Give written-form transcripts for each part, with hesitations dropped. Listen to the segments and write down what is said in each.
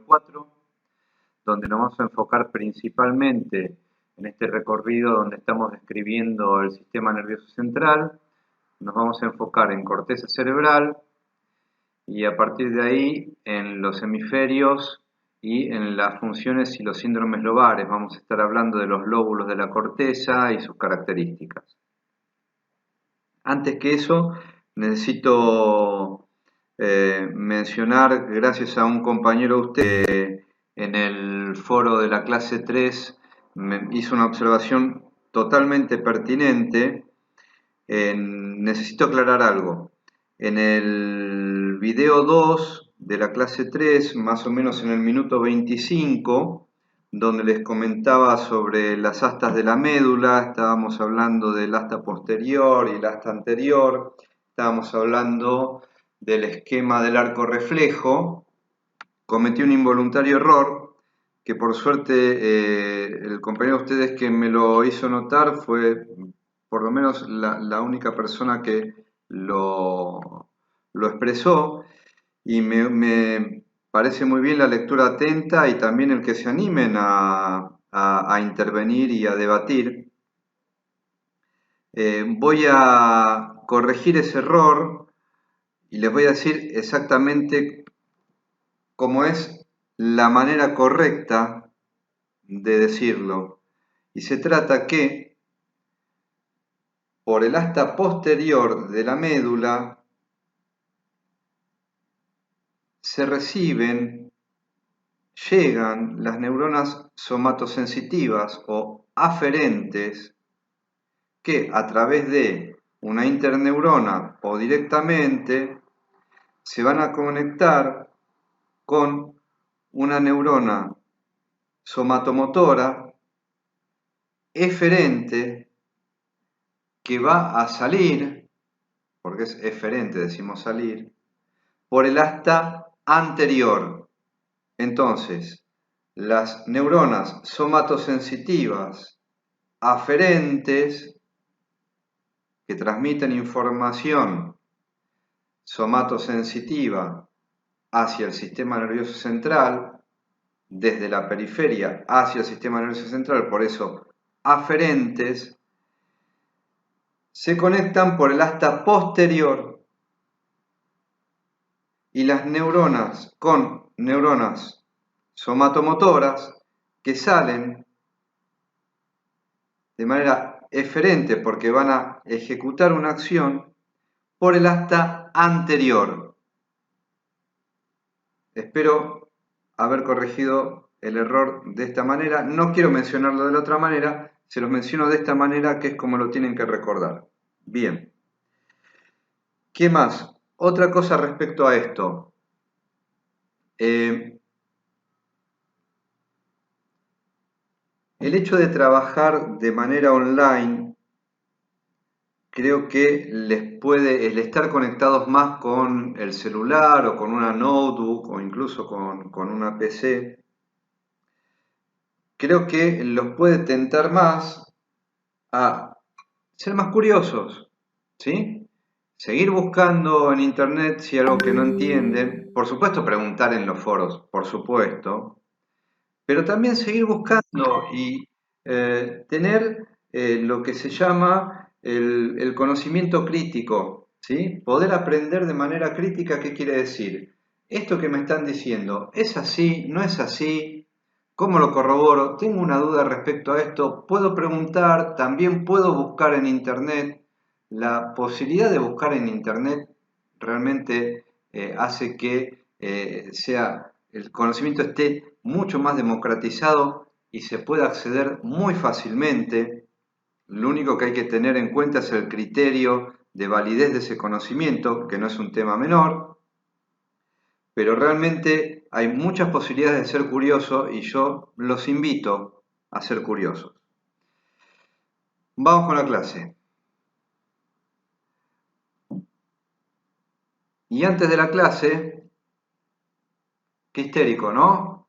4, donde nos vamos a enfocar principalmente en este recorrido donde estamos describiendo el sistema nervioso central. Nos vamos a enfocar en corteza cerebral y a partir de ahí en los hemisferios y en las funciones y los síndromes lobares. Vamos a estar hablando de los lóbulos de la corteza y sus características. Antes que eso, necesito mencionar, gracias a un compañero de usted en el foro de la clase 3, me hizo una observación totalmente pertinente. Necesito aclarar algo. En el video 2 de la clase 3, más o menos en el minuto 25, donde les comentaba sobre las astas de la médula, estábamos hablando del asta posterior y el asta anterior, estábamos hablando del esquema del arco reflejo. Cometí un involuntario error que por suerte el compañero de ustedes que me lo hizo notar fue por lo menos la única persona que lo expresó, y me parece muy bien la lectura atenta y también el que se animen a intervenir y a debatir. Voy a corregir ese error y les voy a decir exactamente cómo es la manera correcta de decirlo. Y se trata que por el asta posterior de la médula se llegan las neuronas somatosensitivas o aferentes que a través de una interneurona o directamente se van a conectar con una neurona somatomotora eferente que va a salir, porque es eferente, decimos salir, por el asta anterior. Entonces, las neuronas somatosensitivas aferentes que transmiten información somatosensitiva hacia el sistema nervioso central, desde la periferia hacia el sistema nervioso central, por eso aferentes, se conectan por el asta posterior, y las neuronas con neuronas somatomotoras que salen de manera eferente porque van a ejecutar una acción por el asta anterior. Espero haber corregido el error de esta manera. No quiero mencionarlo de la otra manera, se los menciono de esta manera, que es como lo tienen que recordar. Bien. ¿Qué más? Otra cosa respecto a esto. El hecho de trabajar de manera online, creo que el estar conectados más con el celular o con una notebook o incluso con una PC, creo que los puede tentar más a ser más curiosos, ¿sí? Seguir buscando en internet si hay algo que no entienden, por supuesto preguntar en los foros, por supuesto, pero también seguir buscando y tener lo que se llama el conocimiento crítico, ¿sí? Poder aprender de manera crítica. ¿Qué quiere decir? Esto que me están diciendo, ¿es así? ¿No es así? ¿Cómo lo corroboro? Tengo una duda respecto a esto. Puedo preguntar, también puedo buscar en internet. La posibilidad de buscar en internet realmente hace que el conocimiento esté mucho más democratizado y se pueda acceder muy fácilmente. Lo único que hay que tener en cuenta es el criterio de validez de ese conocimiento, que no es un tema menor, pero realmente hay muchas posibilidades de ser curioso y yo los invito a ser curiosos. Vamos con la clase. Y antes de la clase, qué histérico, ¿no?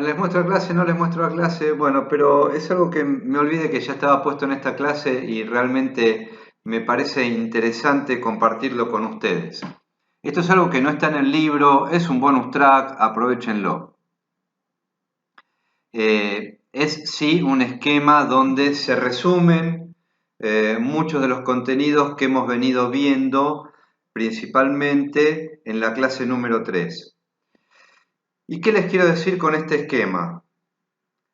Les muestro la clase, no les muestro la clase, bueno, pero es algo que me olvidé que ya estaba puesto en esta clase y realmente me parece interesante compartirlo con ustedes. Esto es algo que no está en el libro, es un bonus track, aprovechenlo. Es sí un esquema donde se resumen muchos de los contenidos que hemos venido viendo principalmente en la clase número 3. ¿Y qué les quiero decir con este esquema?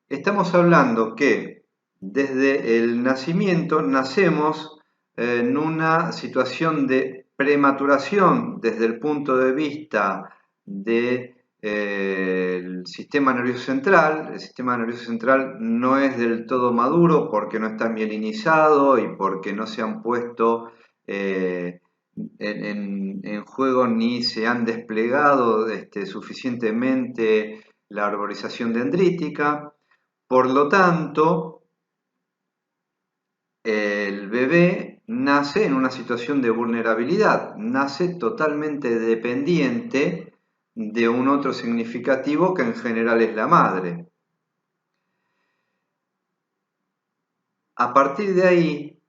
Estamos hablando que desde el nacimiento nacemos en una situación de prematuración desde el punto de vista del sistema nervioso central. El sistema nervioso central no es del todo maduro porque no está mielinizado y porque no se han puesto en juego ni se han desplegado suficientemente la arborización dendrítica. Por lo tanto, el bebé nace en una situación de vulnerabilidad, nace totalmente dependiente de un otro significativo que en general es la madre. A partir de ahí,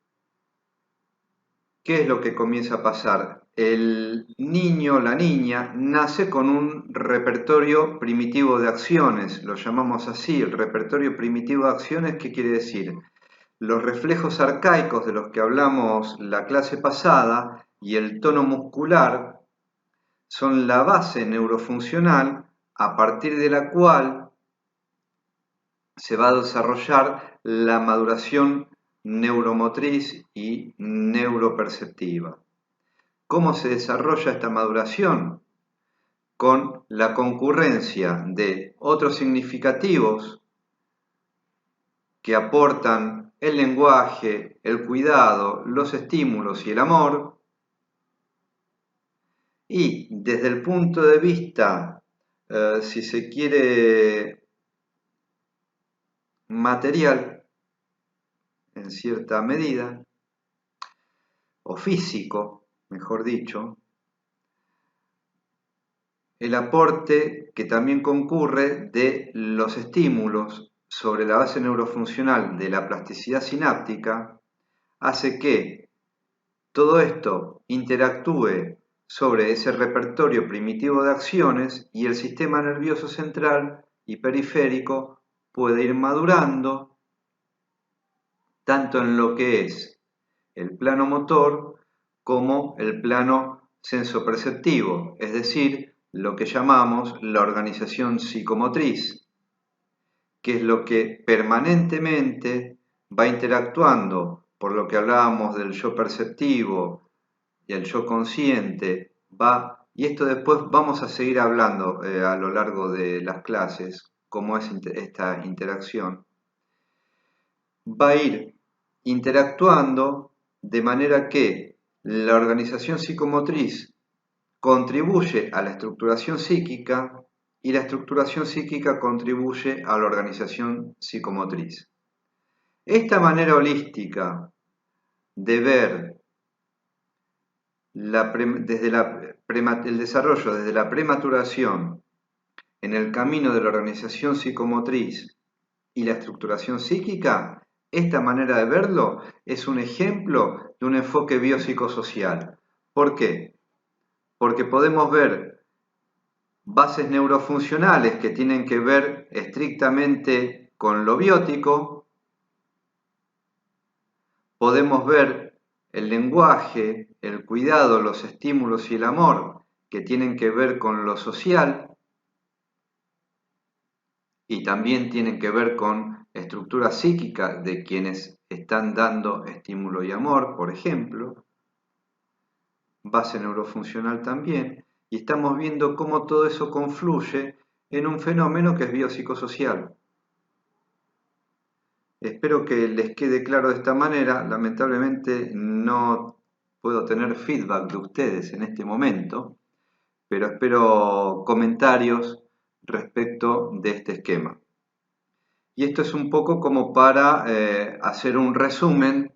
¿qué es lo que comienza a pasar? El niño, la niña, nace con un repertorio primitivo de acciones, lo llamamos así, el repertorio primitivo de acciones. ¿Qué quiere decir? Los reflejos arcaicos de los que hablamos la clase pasada y el tono muscular son la base neurofuncional a partir de la cual se va a desarrollar la maduración neuromotriz y neuroperceptiva. ¿Cómo se desarrolla esta maduración? Con la concurrencia de otros significativos que aportan el lenguaje, el cuidado, los estímulos y el amor. Y desde el punto de vista, si se quiere, material, en cierta medida, o físico, mejor dicho, el aporte que también concurre de los estímulos sobre la base neurofuncional de la plasticidad sináptica hace que todo esto interactúe sobre ese repertorio primitivo de acciones y el sistema nervioso central y periférico puede ir madurando tanto en lo que es el plano motor como el plano sensoperceptivo, es decir, lo que llamamos la organización psicomotriz, que es lo que permanentemente va interactuando, por lo que hablábamos del yo perceptivo y el yo consciente, y esto después vamos a seguir hablando a lo largo de las clases, cómo es esta interacción, va a ir interactuando de manera que la organización psicomotriz contribuye a la estructuración psíquica y la estructuración psíquica contribuye a la organización psicomotriz. Esta manera holística de ver el desarrollo desde la prematuración en el camino de la organización psicomotriz y la estructuración psíquica, esta manera de verlo es un ejemplo de un enfoque biopsicosocial. ¿Por qué? Porque podemos ver bases neurofuncionales que tienen que ver estrictamente con lo biótico, podemos ver el lenguaje, el cuidado, los estímulos y el amor que tienen que ver con lo social y también tienen que ver con estructura psíquica de quienes están dando estímulo y amor, por ejemplo, base neurofuncional también, y estamos viendo cómo todo eso confluye en un fenómeno que es biopsicosocial. Espero que les quede claro de esta manera. Lamentablemente no puedo tener feedback de ustedes en este momento, pero espero comentarios respecto de este esquema. Y esto es un poco como para hacer un resumen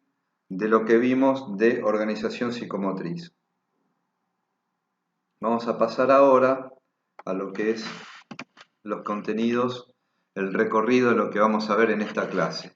de lo que vimos de organización psicomotriz. Vamos a pasar ahora a lo que es los contenidos, el recorrido de lo que vamos a ver en esta clase.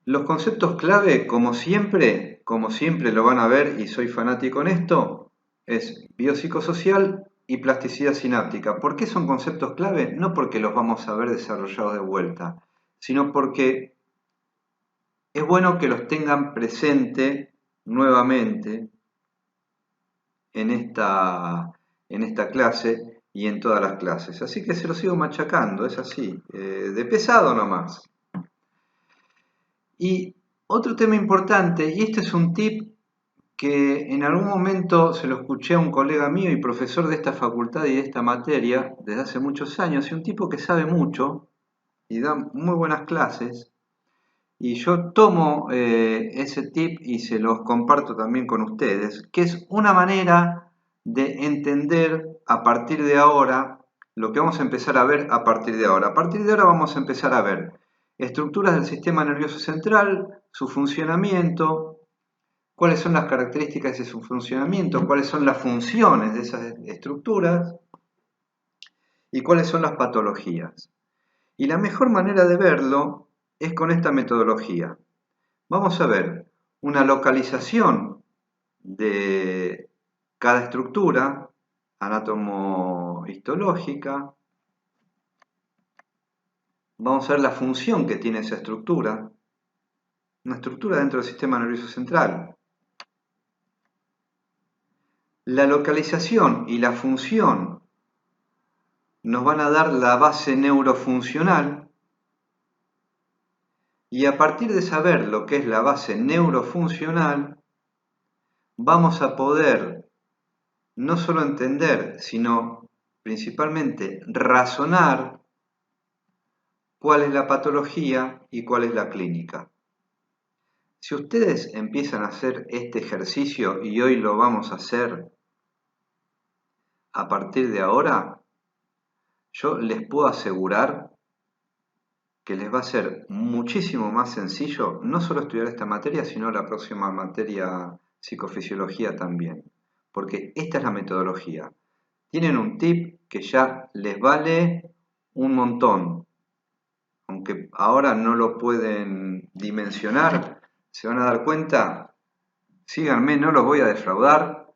Los conceptos clave, como siempre, como siempre lo van a ver y soy fanático en esto, es biopsicosocial y plasticidad sináptica. ¿Por qué son conceptos clave? No porque los vamos a ver desarrollados de vuelta, sino porque es bueno que los tengan presente nuevamente en esta clase y en todas las clases. Así que se lo sigo machacando, es así, de pesado nomás. Y otro tema importante, y este es un tip que en algún momento se lo escuché a un colega mío y profesor de esta facultad y de esta materia desde hace muchos años, y un tipo que sabe mucho y da muy buenas clases, y yo tomo ese tip y se los comparto también con ustedes, que es una manera de entender a partir de ahora lo que vamos a empezar a ver a partir de ahora. A partir de ahora vamos a empezar a ver estructuras del sistema nervioso central, su funcionamiento, cuáles son las características de su funcionamiento, cuáles son las funciones de esas estructuras y cuáles son las patologías. Y la mejor manera de verlo es con esta metodología. Vamos a ver una localización de cada estructura anátomo-histológica. Vamos a ver la función que tiene esa estructura, una estructura dentro del sistema nervioso central. La localización y la función nos van a dar la base neurofuncional, y a partir de saber lo que es la base neurofuncional, vamos a poder no solo entender, sino principalmente razonar cuál es la patología y cuál es la clínica. Si ustedes empiezan a hacer este ejercicio, y hoy lo vamos a hacer a partir de ahora, yo les puedo asegurar que les va a ser muchísimo más sencillo no solo estudiar esta materia, sino la próxima materia psicofisiología también. Porque esta es la metodología. Tienen un tip que ya les vale un montón. Aunque ahora no lo pueden dimensionar, se van a dar cuenta. Síganme, no los voy a defraudar.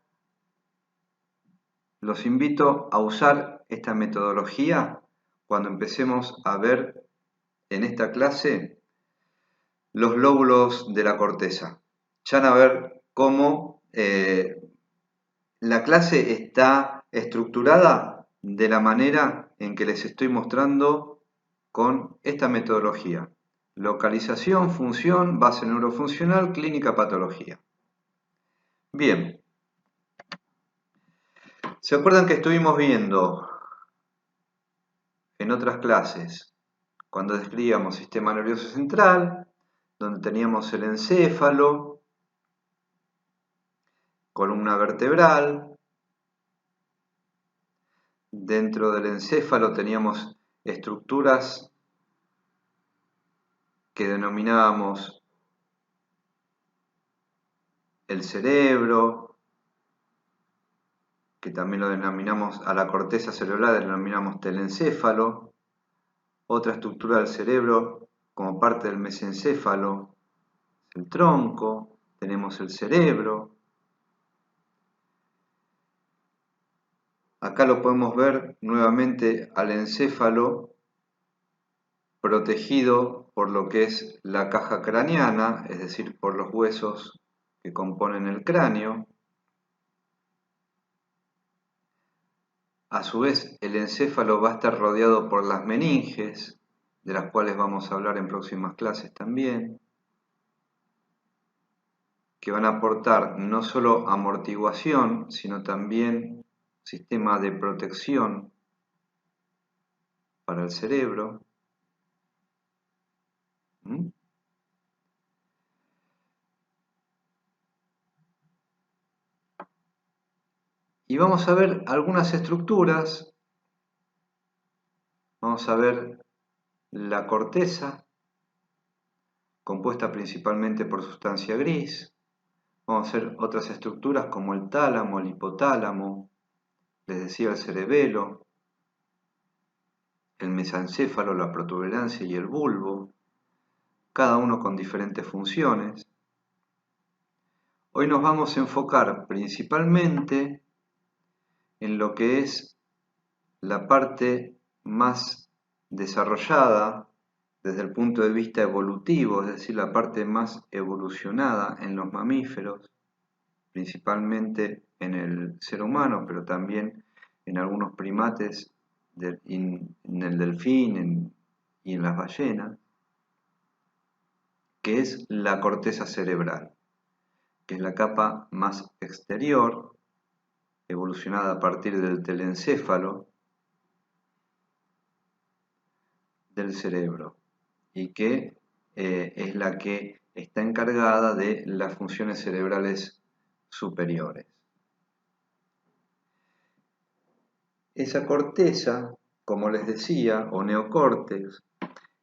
Los invito a usar esta metodología cuando empecemos a ver en esta clase los lóbulos de la corteza. Ya van a ver cómo la clase está estructurada de la manera en que les estoy mostrando con esta metodología. Localización, función, base neurofuncional, clínica, patología. Bien. ¿Se acuerdan que estuvimos viendo en otras clases cuando describíamos sistema nervioso central, donde teníamos el encéfalo, columna vertebral, dentro del encéfalo teníamos estructuras que denominábamos el cerebro, que también lo denominamos a la corteza cerebral, denominamos telencéfalo, otra estructura del cerebro como parte del mesencéfalo, el tronco, tenemos el cerebro. Acá lo podemos ver nuevamente al encéfalo protegido por lo que es la caja craneana, es decir, por los huesos que componen el cráneo. A su vez, el encéfalo va a estar rodeado por las meninges, de las cuales vamos a hablar en próximas clases también, que van a aportar no solo amortiguación, sino también sistema de protección para el cerebro. Y vamos a ver algunas estructuras. Vamos a ver la corteza, compuesta principalmente por sustancia gris. Vamos a ver otras estructuras como el tálamo, el hipotálamo, les decía el cerebelo, el mesencéfalo, la protuberancia y el bulbo, cada uno con diferentes funciones. Hoy nos vamos a enfocar principalmente en lo que es la parte más desarrollada desde el punto de vista evolutivo, es decir, la parte más evolucionada en los mamíferos, principalmente en el ser humano, pero también en algunos primates, en el delfín y en las ballenas, que es la corteza cerebral, que es la capa más exterior, evolucionada a partir del telencéfalo del cerebro, y que es la que está encargada de las funciones cerebrales superiores. Esa corteza, como les decía, o neocórtex,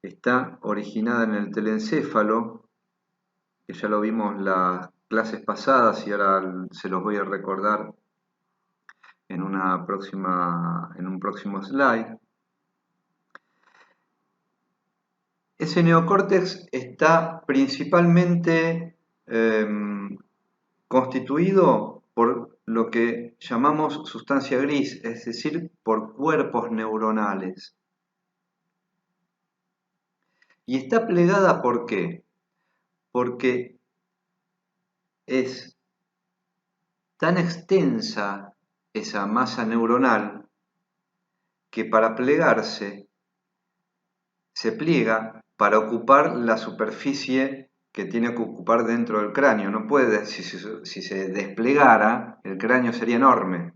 está originada en el telencéfalo, que ya lo vimos las clases pasadas y ahora se los voy a recordar en un próximo slide. Ese neocórtex está principalmente constituido por lo que llamamos sustancia gris, es decir, por cuerpos neuronales. Y está plegada ¿por qué? Porque es tan extensa esa masa neuronal que para plegarse se pliega para ocupar la superficie que tiene que ocupar dentro del cráneo. No puede, si se desplegara, el cráneo sería enorme.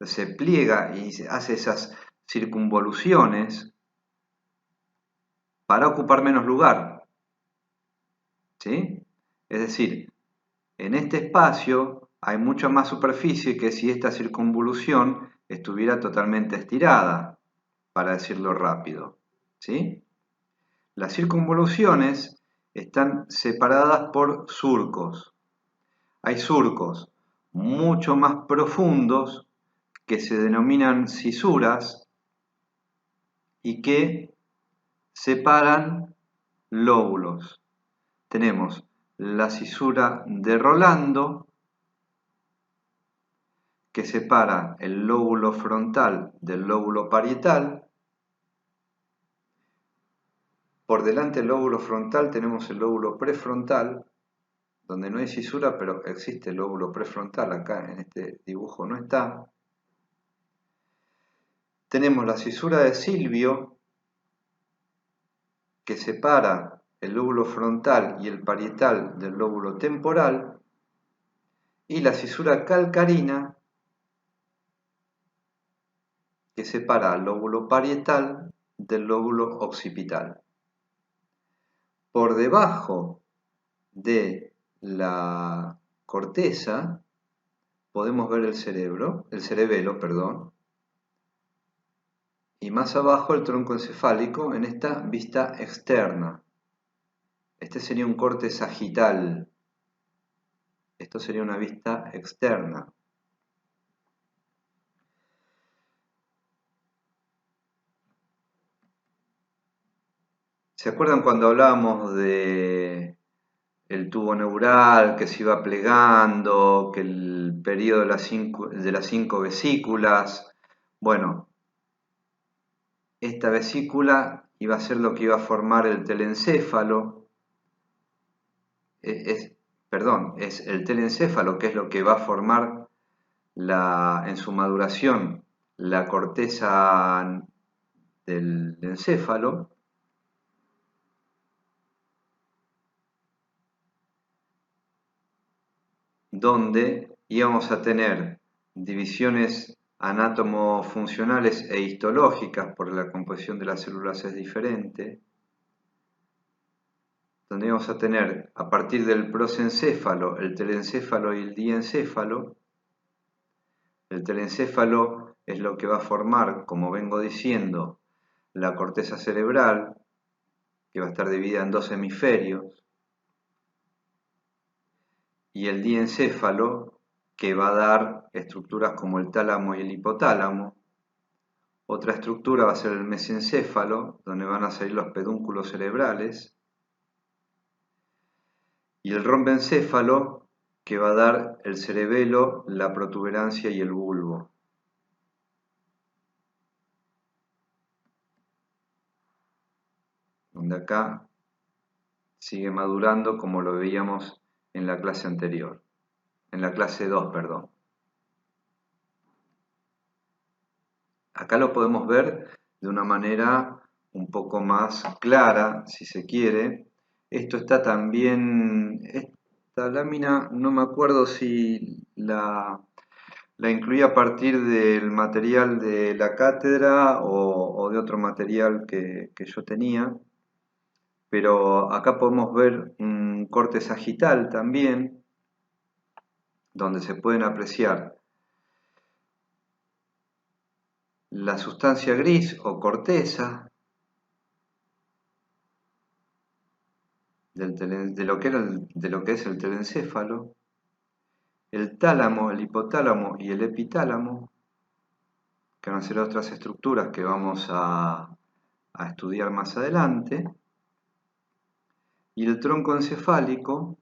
Se pliega y hace esas circunvoluciones para ocupar menos lugar. ¿Sí? Es decir, en este espacio hay mucha más superficie que si esta circunvolución estuviera totalmente estirada, para decirlo rápido. ¿Sí? Las circunvoluciones están separadas por surcos. Hay surcos mucho más profundos que se denominan cisuras y que separan lóbulos. Tenemos la cisura de Rolando, que separa el lóbulo frontal del lóbulo parietal. Por delante del lóbulo frontal tenemos el lóbulo prefrontal, donde no hay cisura, pero existe el lóbulo prefrontal. Acá en este dibujo no está. Tenemos la cisura de Silvio, que separa el lóbulo frontal y el parietal del lóbulo temporal, y la cisura calcarina, que separa el lóbulo parietal del lóbulo occipital. Por debajo de la corteza podemos ver el cerebelo, perdón, y más abajo el tronco encefálico en esta vista externa. Este sería un corte sagital. Esto sería una vista externa. ¿Se acuerdan cuando hablábamos de el tubo neural que se iba plegando, que el periodo de las cinco vesículas? Bueno, esta vesícula iba a ser lo que iba a formar el telencéfalo. Es el telencéfalo que es lo que va a formar en su maduración la corteza del encéfalo, donde íbamos a tener divisiones anátomo-funcionales e histológicas, porque la composición de las células es diferente, donde íbamos a tener a partir del prosencéfalo, el telencéfalo y el diencéfalo. El telencéfalo es lo que va a formar, como vengo diciendo, la corteza cerebral, que va a estar dividida en dos hemisferios, y el diencéfalo, que va a dar estructuras como el tálamo y el hipotálamo. Otra estructura va a ser el mesencéfalo, donde van a salir los pedúnculos cerebrales, y el rombencéfalo, que va a dar el cerebelo, la protuberancia y el bulbo. Donde acá sigue madurando como lo veíamos en la clase anterior, en la clase 2, perdón. Acá lo podemos ver de una manera un poco más clara, si se quiere. Esto está también, esta lámina, no me acuerdo si la incluí a partir del material de la cátedra o de otro material que yo tenía, pero acá podemos ver un corte sagital también, donde se pueden apreciar la sustancia gris o corteza de lo que es el telencéfalo, el tálamo, el hipotálamo y el epitálamo, que van a ser otras estructuras que vamos a estudiar más adelante, y el tronco encefálico,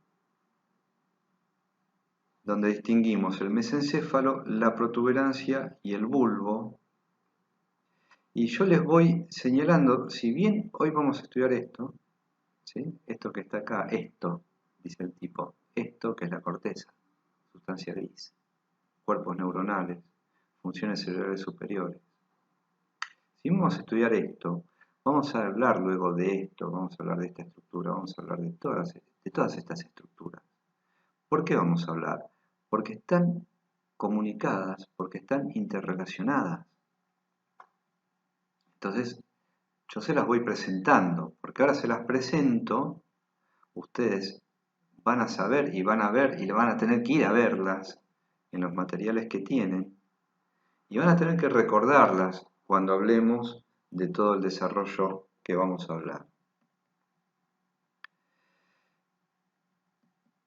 donde distinguimos el mesencéfalo, la protuberancia y el bulbo. Y yo les voy señalando, si bien hoy vamos a estudiar esto, ¿sí? Esto que está acá, esto, dice el tipo, esto que es la corteza, sustancia gris, cuerpos neuronales, funciones cerebrales superiores. Si vamos a estudiar esto, vamos a hablar luego de esto, vamos a hablar de esta estructura, vamos a hablar de todas estas estructuras. ¿Por qué vamos a hablar? Porque están comunicadas, porque están interrelacionadas. Entonces, yo se las voy presentando, porque ahora se las presento, ustedes van a saber y van a ver y van a tener que ir a verlas en los materiales que tienen y van a tener que recordarlas cuando hablemos de todo el desarrollo que vamos a hablar.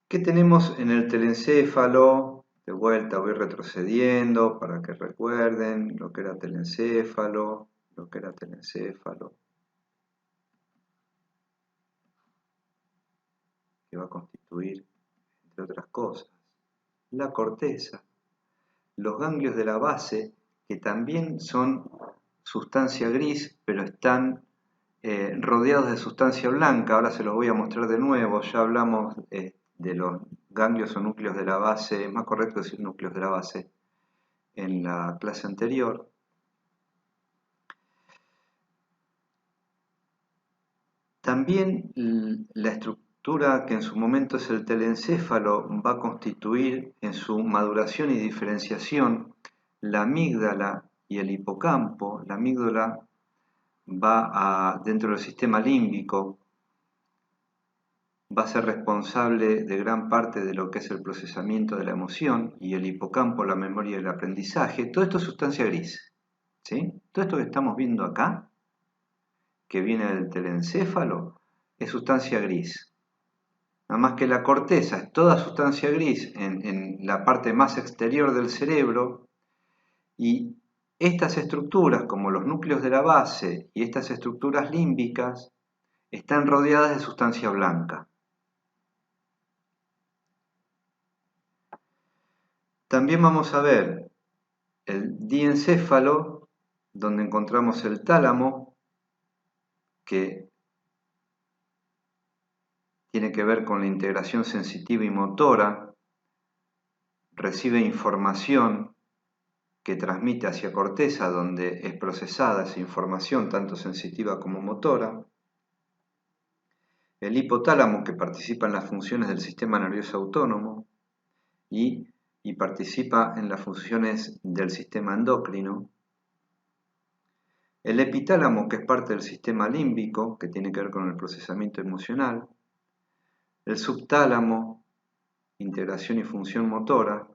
¿Qué tenemos en el telencéfalo? De vuelta voy retrocediendo para que recuerden lo que era telencéfalo, que va a constituir, entre otras cosas, la corteza, los ganglios de la base, que también son sustancia gris, pero están rodeados de sustancia blanca. Ahora se los voy a mostrar de nuevo. Ya hablamos de los ganglios o núcleos de la base, es más correcto decir núcleos de la base, en la clase anterior. También la estructura que en su momento es el telencéfalo va a constituir en su maduración y diferenciación la amígdala y el hipocampo. La amígdala va dentro del sistema límbico, va a ser responsable de gran parte de lo que es el procesamiento de la emoción, y el hipocampo la memoria y el aprendizaje. Todo esto es sustancia gris, ¿sí? Todo esto que estamos viendo acá, que viene del telencéfalo, es sustancia gris. Nada más que la corteza es toda sustancia gris en la parte más exterior del cerebro, y estas estructuras, como los núcleos de la base y estas estructuras límbicas, están rodeadas de sustancia blanca. También vamos a ver el diencéfalo, donde encontramos el tálamo, que tiene que ver con la integración sensitiva y motora, recibe información que transmite hacia corteza, donde es procesada esa información, tanto sensitiva como motora. El hipotálamo, que participa en las funciones del sistema nervioso autónomo y participa en las funciones del sistema endocrino. El epitálamo, que es parte del sistema límbico, que tiene que ver con el procesamiento emocional. El subtálamo, integración y función motora.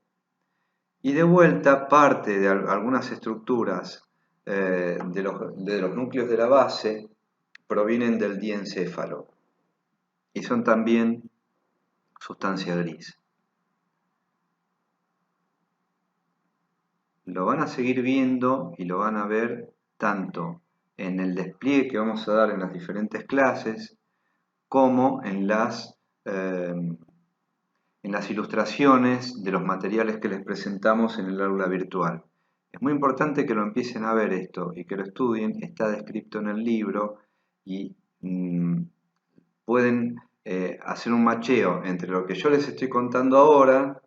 Y de vuelta, parte de algunas estructuras de los núcleos de la base provienen del diencéfalo y son también sustancia gris. Lo van a seguir viendo y lo van a ver tanto en el despliegue que vamos a dar en las diferentes clases como en en las ilustraciones de los materiales que les presentamos en el aula virtual. Es muy importante que lo empiecen a ver esto y que lo estudien, está descrito en el libro y pueden hacer un macheo entre lo que yo les estoy contando ahora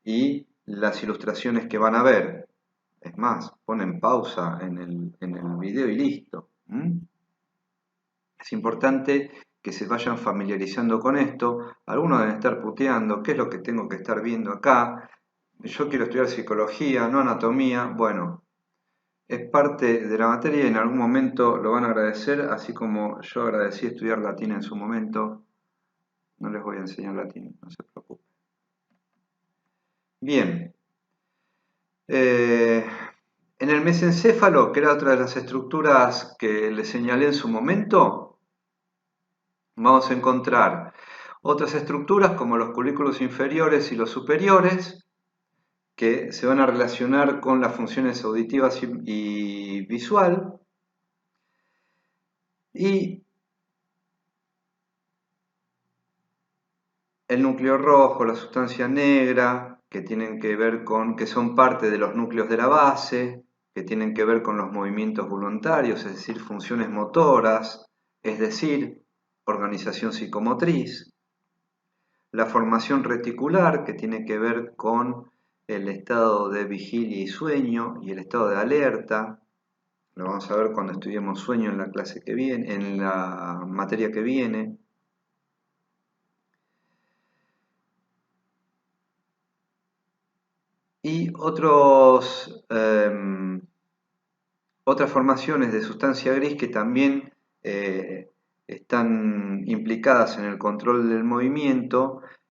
y las ilustraciones que van a ver. Es más, ponen pausa en el video y listo. Es importante que se vayan familiarizando con esto. Algunos deben estar puteando, ¿qué es lo que tengo que estar viendo acá? Yo quiero estudiar psicología, no anatomía. Bueno, es parte de la materia y en algún momento lo van a agradecer, así como yo agradecí estudiar latín en su momento. No les voy a enseñar latín, no se preocupen. Bien. En el mesencéfalo, que era otra de las estructuras que les señalé en su momento, vamos a encontrar otras estructuras como los colículos inferiores y los superiores, que se van a relacionar con las funciones auditivas y visual. Y el núcleo rojo, la sustancia negra, que tienen que ver con, que son parte de los núcleos de la base, que tienen que ver con los movimientos voluntarios, es decir, funciones motoras, es decir, organización psicomotriz. La formación reticular, que tiene que ver con el estado de vigilia y sueño y el estado de alerta. Lo vamos a ver cuando estudiemos sueño en la clase que viene, en la materia que viene. Y otras formaciones de sustancia gris que también están implicadas en el control del movimiento